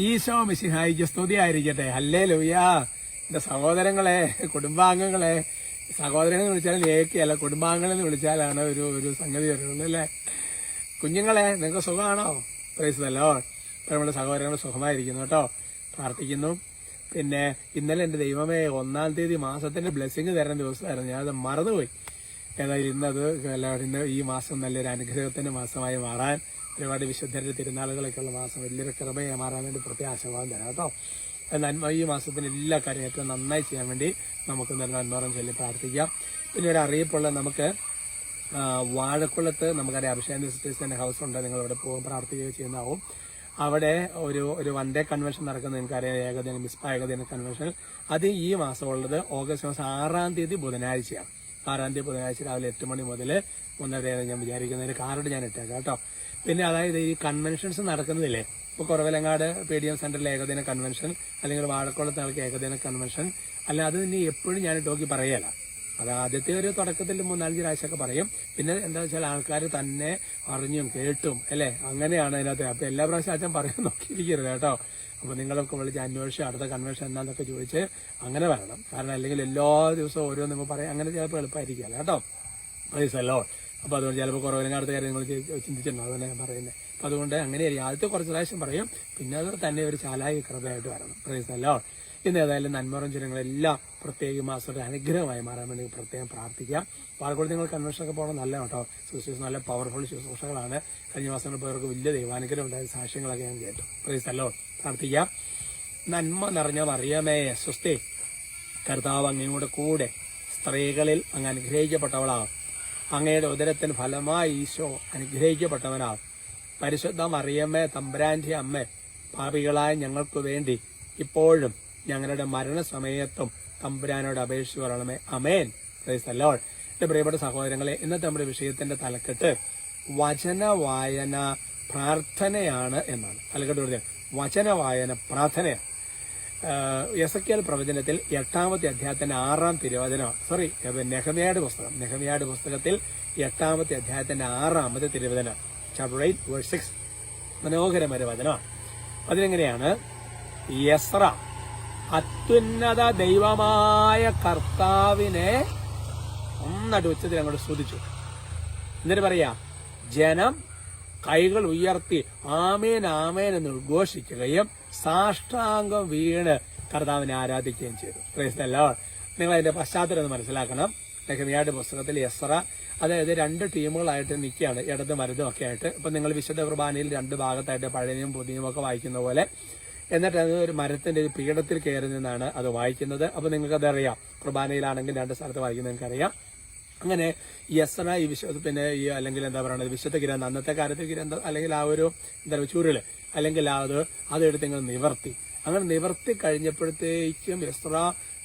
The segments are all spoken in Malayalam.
ഈശോ മിശിഹായിക്ക് സ്തുതിയായിരിക്കട്ടെ. ഹല്ലേലൂയ. എന്റെ സഹോദരങ്ങളെ, കുടുംബാംഗങ്ങളെ, സഹോദരനെ വിളിച്ചാൽ ഏക്കയല്ല, കുടുംബാംഗങ്ങളെന്ന് വിളിച്ചാലാണ് ഒരു സംഗതി വരുള്ളൂ അല്ലേ. കുഞ്ഞുങ്ങളെ, നിങ്ങൾക്ക് സുഖമാണോ? Price the Lord. ഇപ്പൊ നമ്മുടെ സഹോദരങ്ങൾ സുഖമായിരിക്കുന്നു കേട്ടോ, പ്രാർത്ഥിക്കുന്നു. പിന്നെ ഇന്നലെ എന്റെ ദൈവമേ 1-ാം തീയതി മാസത്തിന്റെ ബ്ലെസ്സിങ് തരുന്ന ദിവസമായിരുന്നു, ഞാനത് മറന്നുപോയി. ഏതായാലും ഇന്ന് ഈ മാസം നല്ലൊരു അനുഗ്രഹത്തിന്റെ മാസമായി മാറാൻ, ഒരുപാട് വിശുദ്ധരുടെ തിരുനാളുകളൊക്കെയുള്ള മാസം വലിയൊരു കൃപയെ മാറാൻ വേണ്ടി പ്രത്യാശവാദം തരാം കേട്ടോ. നന്മ ഈ മാസത്തിന് എല്ലാ കാര്യവും ഏറ്റവും നന്നായി ചെയ്യാൻ വേണ്ടി നമുക്ക് നന്മോറം ചൊല്ലി പ്രാർത്ഥിക്കാം. പിന്നെ ഒരു അറിയിപ്പുള്ള, നമുക്ക് വാഴക്കുളത്ത് നമുക്കറിയാം അഭിഷേക് സിസ്റ്റേഴ്സിന്റെ ഹൗസ് ഉണ്ട്, നിങ്ങൾ അവിടെ പോകും പ്രാർത്ഥിക്കുകയോ ചെയ്യുന്നതാവും. അവിടെ ഒരു 1 ഡേ കൺവെൻഷൻ നടക്കുന്ന നിങ്ങൾക്കറിയാം, മിസ്പ ഏകദിന കൺവെൻഷൻ. അത് ഈ മാസം ഉള്ളത് ഓഗസ്റ്റ് മാസം 6-ാം തീയതി ബുധനാഴ്ചയാണ്. 6-ാം തീയതി ബുധനാഴ്ച രാവിലെ 8 മണി മുതൽ 1:30 ഞാൻ വിചാരിക്കുന്നതിന് കാർഡ് ഞാൻ ഇട്ടേക്കാം കേട്ടോ. പിന്നെ അതായത് ഈ കൺവെൻഷൻസ് നടക്കുന്നില്ലേ, ഇപ്പോൾ കുറവലങ്ങാട് PDM സെന്ററിലെ ഏകദിന കൺവെൻഷൻ, അല്ലെങ്കിൽ വാഴക്കുളത്ത് ആൾക്ക് ഏകദിന കൺവെൻഷൻ, അല്ല അത് ഇനി എപ്പോഴും ഞാൻ ടോക്കി പറയല. അത് ആദ്യത്തെ ഒരു തുടക്കത്തിൽ 3-4 പ്രാവശ്യമൊക്കെ പറയും. പിന്നെ എന്താ വെച്ചാൽ ആൾക്കാർ തന്നെ അറിഞ്ഞും കേട്ടും അല്ലേ, അങ്ങനെയാണ് അതിനകത്ത്. അപ്പൊ എല്ലാ പ്രാവശ്യം അച്ഛൻ പറയാൻ നോക്കിയിരിക്കരുത് കേട്ടോ. അപ്പൊ നിങ്ങളൊക്കെ വിളിച്ച് അന്വേഷിച്ച് അടുത്ത കൺവെൻഷൻ എന്താന്നൊക്കെ ചോദിച്ച് അങ്ങനെ വരണം. കാരണം അല്ലെങ്കിൽ എല്ലാ ദിവസവും ഓരോന്ന് നിങ്ങൾ പറയാം, അങ്ങനെ ചിലപ്പോൾ എളുപ്പമായിരിക്കില്ല കേട്ടോ. പ്രൈസല്ലോ. അപ്പൊ അതുകൊണ്ട് ചിലപ്പോൾ കുറവിലങ്ങാടുത്ത കാര്യം നിങ്ങൾ ചിന്തിച്ചിട്ടുണ്ടോ, അതന്നെ ഞാൻ പറയുന്നത്. അപ്പൊ അതുകൊണ്ട് അങ്ങനെയായിരിക്കും. ആദ്യത്തെ കുറച്ച് പ്രാവശ്യം പറയും, പിന്നെ അത് തന്നെ ഒരു ചാലായി കൃപയായിട്ട് വരണം. പ്രൈസല്ലോ. ഇന്ന് ഏതായാലും നന്മറും ജനങ്ങളെല്ലാം പ്രത്യേക മാസത്തെ അനുഗ്രഹമായി മാറാൻ വേണ്ടി പ്രത്യേകം പ്രാർത്ഥിക്കാം. പാലക്കാട് നിങ്ങൾ കൺവെൻഷനൊക്കെ പോകണം, നല്ല കേട്ടോ. ശുശ്രൂഷ നല്ല പവർഫുൾ ശുശ്രൂഷകളാണ്. കഴിഞ്ഞ മാസങ്ങൾ പേർക്ക് വലിയ ദൈവാനുഗ്രഹം ഉണ്ടായ സാക്ഷ്യങ്ങളൊക്കെ ഞാൻ കേട്ടു. പ്രൈസല്ലോ. പ്രാർത്ഥിക്കാം. നന്മ നിറഞ്ഞ മറിയമേ സ്വസ്തി, കർത്താവ് അങ്ങയുടെ കൂടെ സ്ത്രീകളിൽ അങ്ങ് അനുഗ്രഹിക്കപ്പെട്ടവളാണ്. അങ്ങയുടെ ഉദരത്തിന് ഫലമായി ഈശോ അനുഗ്രഹിക്കപ്പെട്ടവനാണ്. പരിശുദ്ധ മറിയമ്മേ തമ്പുരാന്റെ അമ്മ, പാപികളായ ഞങ്ങൾക്ക് വേണ്ടി ഇപ്പോഴും ഞങ്ങളുടെ മരണസമയത്തും തമ്പുരാനോട് അപേക്ഷിച്ചു പറയണമേ. അമേൻ. Praise the lord. എന്റെ പ്രിയപ്പെട്ട സഹോദരങ്ങളെ, ഇന്നത്തെ നമ്മുടെ വിഷയത്തിന്റെ തലക്കെട്ട് വചന വായന പ്രാർത്ഥനയാണ് എന്നാണ്. തലക്കെട്ട് കൊടുത്തത് വചന വായന പ്രാർത്ഥനയാണ്. എസെക്കിയേൽ പ്രവചനത്തിൽ 8-ാമത്തെ അധ്യായത്തിന്റെ 6-ാം തിരുവചനം, നെഹമ്യായുടെ പുസ്തകത്തിൽ 8-ാമത്തെ അധ്യായത്തിന്റെ 6-ാമത്തെ തിരുവചനം, ചാപ്റ്റർ 8 വേഴ്സ് 6, മനോഹരമായ വചനമാണ്. അതിനെങ്ങനെയാണ്? യസ്ര അത്യുന്നത ദൈവമായ കർത്താവിനെ ഒന്നായിട്ട് ഉച്ചത്തിൽ അങ്ങോട്ട് സ്തുതിച്ചു. എന്നിട്ട് പറയാ, ജനം കൈകൾ ഉയർത്തി ആമേൻ ആമേൻ എന്ന് ഉദ്ഘോഷിക്കുകയും സാഷ്ടാംഗം വീണ് കർത്താവിനെ ആരാധിക്കുകയും ചെയ്തു. Price the Lord. നിങ്ങൾ അതിന്റെ പശ്ചാത്തലം ഒന്ന് മനസ്സിലാക്കണം. നെഹമ്യായുടെ പുസ്തകത്തിൽ യസ്ര, അതായത് 2 ടീമുകളായിട്ട് നിൽക്കുകയാണ്, ഇടതും വലതും ഒക്കെ ആയിട്ട്. ഇപ്പൊ നിങ്ങൾ വിശുദ്ധ കുർബാനയിൽ 2 ഭാഗത്തായിട്ട് പഴയനും പുതിയനും ഒക്കെ വായിക്കുന്ന പോലെ, എന്നിട്ട് അത് ഒരു മരത്തിന്റെ ഒരു പീഠത്തിൽ കയറി നിന്നാണ് അത് വായിക്കുന്നത്. അപ്പൊ നിങ്ങൾക്കത് അറിയാം, കുർബാനയിലാണെങ്കിൽ 2 സ്ഥലത്ത് വായിക്കുന്നത് നിങ്ങൾക്കറിയാം. അങ്ങനെ യസ്ര ഈ പിന്നെ ഈ അല്ലെങ്കിൽ എന്താ പറയുന്നത്, വിശുദ്ധ ഗ്രന്ഥം, അന്നത്തെ കാലത്ത് ഗ്രന്ഥം അല്ലെങ്കിൽ ആ ഒരു എന്താ പറയുക ചുരുള്, അല്ലെങ്കിൽ അതെടുത്ത് നിങ്ങൾ നിവർത്തി. അങ്ങനെ നിവർത്തി കഴിഞ്ഞപ്പോഴത്തേക്കും യസ്ര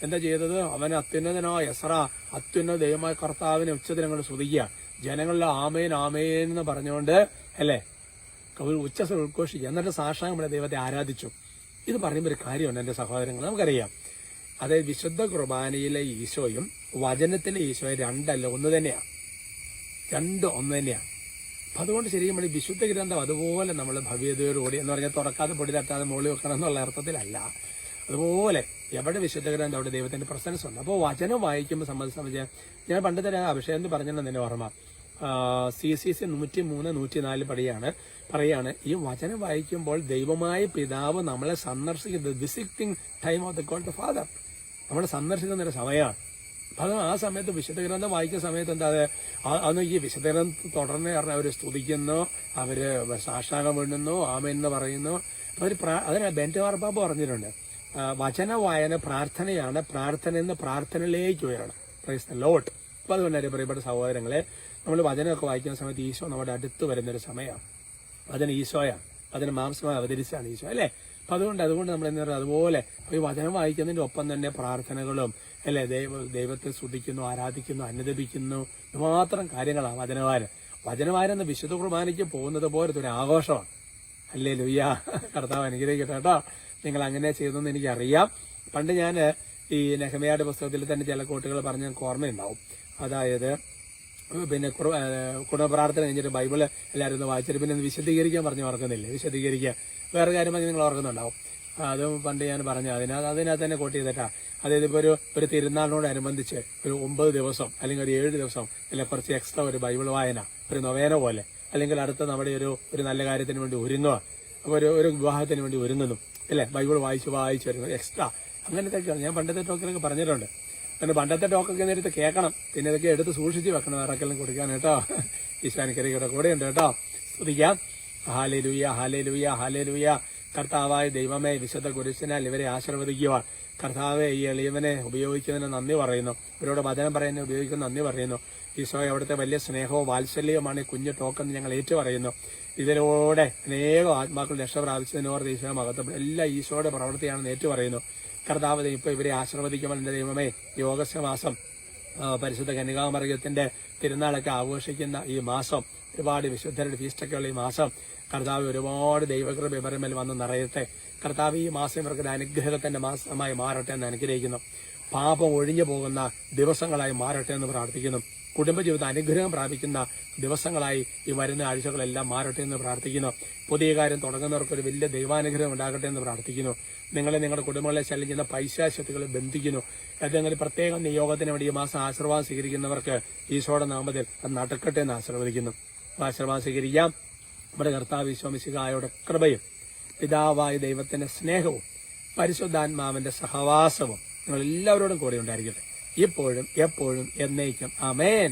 എന്താ ചെയ്തത്? അവൻ അത്യുന്നതനോ യസ്ര അത്യുന്നത ദൈവമായ കർത്താവിനെ ഉച്ചത്തിൽ അങ്ങോട്ട് സ്തുതിക്കുക. ജനങ്ങളിൽ ആമേൻ ആമേൻ എന്ന് പറഞ്ഞുകൊണ്ട് അല്ലേ ഉച്ചത്തിൽ ഉദ്ഘോഷിക്കുക. എന്നിട്ട് സാക്ഷാംഗം ദൈവത്തെ ആരാധിച്ചു. ഇത് പറയുമ്പോൾ ഒരു കാര്യമുണ്ട് എന്റെ സഹോദരങ്ങൾ, നമുക്കറിയാം. അതായത് വിശുദ്ധ കുർബാനയിലെ ഈശോയും വചനത്തിലെ ഈശോയും 2 അല്ല, 1 തന്നെയാണ്. 2 ഒന്ന് തന്നെയാണ്. അപ്പൊ അതുകൊണ്ട് ശരിക്കും ഈ വിശുദ്ധ ഗ്രന്ഥം അതുപോലെ നമ്മൾ ഭവ്യതയോടുകൂടി, എന്ന് പറഞ്ഞാൽ തുറക്കാതെ പൊടി തട്ടാതെ മുകളിൽ വെക്കണം എന്നുള്ള അർത്ഥത്തിലല്ല. അതുപോലെ എവിടെ വിശുദ്ധ ഗ്രന്ഥം അവിടെ ദൈവത്തിന്റെ പ്രസൻസ് ഉണ്ട്. അപ്പോൾ വചനം വായിക്കുമ്പോൾ സംബന്ധിച്ച് ഞാൻ പണ്ട് തന്നെ അഭിഷേകം പറഞ്ഞിട്ടുണ്ടെന്ന് ഓർമ്മ. CCC 103, 104 പറയാണ്, ഈ വചനം വായിക്കുമ്പോൾ ദൈവമായ പിതാവ് നമ്മളെ സന്ദർശിക്കുന്നത്, visiting time of the God the father, നമ്മളെ സന്ദർശിക്കുന്ന ഒരു സമയമാണ്. അപ്പൊ ആ സമയത്ത് വിശുദ്ധ ഗ്രന്ഥം വായിക്കുന്ന സമയത്ത് എന്താ അന്ന് ഈ വിശുദ്ധ ഗ്രന്ഥം തുടർന്ന് പറഞ്ഞാൽ അവര് സ്തുതിക്കുന്നു, അവര് സാഷ്ടാംഗം വീണ്ടുന്നു, ആമേന്ന് പറയുന്നു. അതിന് ബെന്റ് മാർപ്പാപ്പ പറഞ്ഞിട്ടുണ്ട്, വചന വായന പ്രാർത്ഥനയാണ്, പ്രാർത്ഥന എന്ന് പ്രാർത്ഥനയിലേക്ക് ഉയരണം. Praise the lord. അപ്പൊ അതുകൊണ്ട് പ്രിയപ്പെട്ട സഹോദരങ്ങളെ, നമ്മൾ വചനമൊക്കെ വായിക്കുന്ന സമയത്ത് ഈശോ നമ്മുടെ അടുത്ത് വരുന്നൊരു സമയമാണ്. അതിന് ഈശോയാണ്, അതിന് മാംസമായി അവതരിച്ചാണ് ഈശോ അല്ലേ. അപ്പൊ അതുകൊണ്ട് നമ്മൾ എന്താ പറയുക, അതുപോലെ ഈ വചനം വായിക്കുന്നതിന്റെ ഒപ്പം തന്നെ പ്രാർത്ഥനകളും അല്ലെ, ദൈവത്തെ സ്തുതിക്കുന്നു, ആരാധിക്കുന്നു, അനുദപിക്കുന്നു, ഇതുമാത്രം കാര്യങ്ങളാണ് വചനവായന. വചനവായന എന്ന വിശുദ്ധ കുർബാനയ്ക്ക് പോകുന്നത് പോലത്തെ ഒരു ആഘോഷമാണ്. ഹല്ലേലൂയ. കർത്താവ് അനുഗ്രഹിക്കട്ടെ കേട്ടോ. നിങ്ങൾ അങ്ങനെ ചെയ്തെന്ന് എനിക്കറിയാം. പണ്ട് ഞാൻ ഈ നെഹമ്യായുടെ പുസ്തകത്തിൽ തന്നെ ചില കോട്ടുകൾ പറഞ്ഞ ഓർമ്മയുണ്ടാവും. അതായത് പിന്നെ കുടുംബ പ്രാർത്ഥന കഴിഞ്ഞിട്ട് ബൈബിള് എല്ലാവരും ഒന്ന് വായിച്ചിട്ട് പിന്നെ ഒന്ന് വിശദീകരിക്കാൻ പറഞ്ഞ് ഓർക്കുന്നില്ലേ? വിശദീകരിക്കുക. വേറെ കാര്യം പറഞ്ഞ് നിങ്ങൾ ഓർക്കുന്നുണ്ടാവും. അതും പണ്ട് ഞാൻ പറഞ്ഞു. അതിനകത്ത് തന്നെ കോട്ട് ചെയ്തിട്ടാ. അതായത് ഇപ്പോൾ ഒരു തിരുനാളിനോടനുബന്ധിച്ച് ഒരു 9 ദിവസം അല്ലെങ്കിൽ ഒരു 7 ദിവസം അല്ലെങ്കിൽ കുറച്ച് എക്സ്ട്രാ ഒരു ബൈബിൾ വായന, ഒരു നൊവേന പോലെ, അല്ലെങ്കിൽ അടുത്ത നമ്മുടെ ഒരു നല്ല കാര്യത്തിന് വേണ്ടി ഒരുങ്ങുക, അപ്പോൾ ഒരു വിവാഹത്തിന് വേണ്ടി ഒരുങ്ങുന്നു അല്ലേ, ബൈബിൾ വായിച്ച് വരുന്നത് എക്സ്ട്രാ അങ്ങനത്തെ ഞാൻ പണ്ടത്തെ ടോക്കിലൊക്കെ പറഞ്ഞിട്ടുണ്ട്. അങ്ങനെ പണ്ടത്തെ ടോക്കൊക്കെ നേരത്തെ കേൾക്കണം, പിന്നെ ഇതൊക്കെ എടുത്ത് സൂക്ഷിച്ച് വെക്കണം ആർക്കെല്ലാം കൊടുക്കാൻ കേട്ടോ. ഈശാനിക്കരിയുടെ കൂടെ ഉണ്ട് കേട്ടോ. സ്തുതിക്കാം. Hallelujah, hallelujah, hallelujah. കർത്താവായ ദൈവമേ, വിശുദ്ധ കുരിശിനാൽ ഇവരെ ആശീർവദിക്കുക. കർത്താവെ, ഈ എളിയവനെ ഉപയോഗിക്കുന്നതിന് നന്ദി പറയുന്നു. ഇവരോട് വചനം പറയുന്നതിന് ഉപയോഗിക്കുന്ന നന്ദി പറയുന്നു. ഈശോയെ, അവിടുത്തെ വലിയ സ്നേഹവും വാത്സല്യവുമാണ് ഈ കുഞ്ഞു ടോക്കെന്ന് ഞങ്ങൾ ഏറ്റു പറയുന്നു. ഇതിലൂടെ അനേകം ആത്മാക്കൾ രക്ഷ പ്രാപിച്ചതിനോട് ഈശോ മഹത്വം എല്ലാം ഈശോയുടെ പ്രവൃത്തിയാണെന്ന് ഏറ്റു പറയുന്നു. കർത്താവ് ഇപ്പൊ ഇവരെ ആശീർവദിക്കുമ്പോൾ എന്റെ ദൈവമേ, ഈ ഓഗസ്റ്റ് മാസം പരിശുദ്ധ കന്യകാമറിയത്തിന്റെ തിരുനാളൊക്കെ ആഘോഷിക്കുന്ന ഈ മാസം, ഒരുപാട് വിശുദ്ധരുടെ ഫീസ്റ്റൊക്കെയുള്ള ഈ മാസം, കർത്താവ് ഒരുപാട് ദൈവകൃപ ഇവരുടെ മേൽ വന്ന് നിറയട്ടെ. കർത്താവ് ഈ മാസം ഇവർക്ക് അനുഗ്രഹത്തിന്റെ മാസമായി മാറട്ടെ എന്ന് അനുഗ്രഹിക്കുന്നു. പാപം ഒഴിഞ്ഞു പോകുന്ന ദിവസങ്ങളായി മാറട്ടെ എന്ന് പ്രാർത്ഥിക്കുന്നു. കുടുംബജീവിതം അനുഗ്രഹം പ്രാപിക്കുന്ന ദിവസങ്ങളായി ഈ വരുന്ന ആഴ്ചകളെല്ലാം മാറട്ടെ എന്ന് പ്രാർത്ഥിക്കുന്നു. പുതിയ കാര്യം തുടങ്ങുന്നവർക്ക് ഒരു വലിയ ദൈവാനുഗ്രഹം ഉണ്ടാകട്ടെ എന്ന് പ്രാർത്ഥിക്കുന്നു. നിങ്ങളുടെ കുടുംബങ്ങളെ ശല്യം ചെയ്യുന്ന പൈശാചികളെ ബന്ധിക്കുന്നു. ഏതെങ്കിലും പ്രത്യേക നിയോഗത്തിന് വേണ്ടി ഈ മാസം ആശീർവാദം സ്വീകരിക്കുന്നവർക്ക് ഈശോയുടെ നാമത്തിൽ അത് നടക്കട്ടെ എന്ന് ആശീർവദിക്കുന്നു. ആശീർവാദം സ്വീകരിക്കാം. നമ്മുടെ കർത്താവ് ഈശോ മിശിഹായുടെ കൃപയും പിതാവായ ദൈവത്തിന്റെ സ്നേഹവും പരിശുദ്ധാത്മാവിന്റെ സഹവാസവും നിങ്ങൾ എല്ലാവരോടും കൂടെ ഉണ്ടായിരിക്കട്ടെ, ഇപ്പോഴും എപ്പോഴും എന്നേക്കും. ആമേൻ.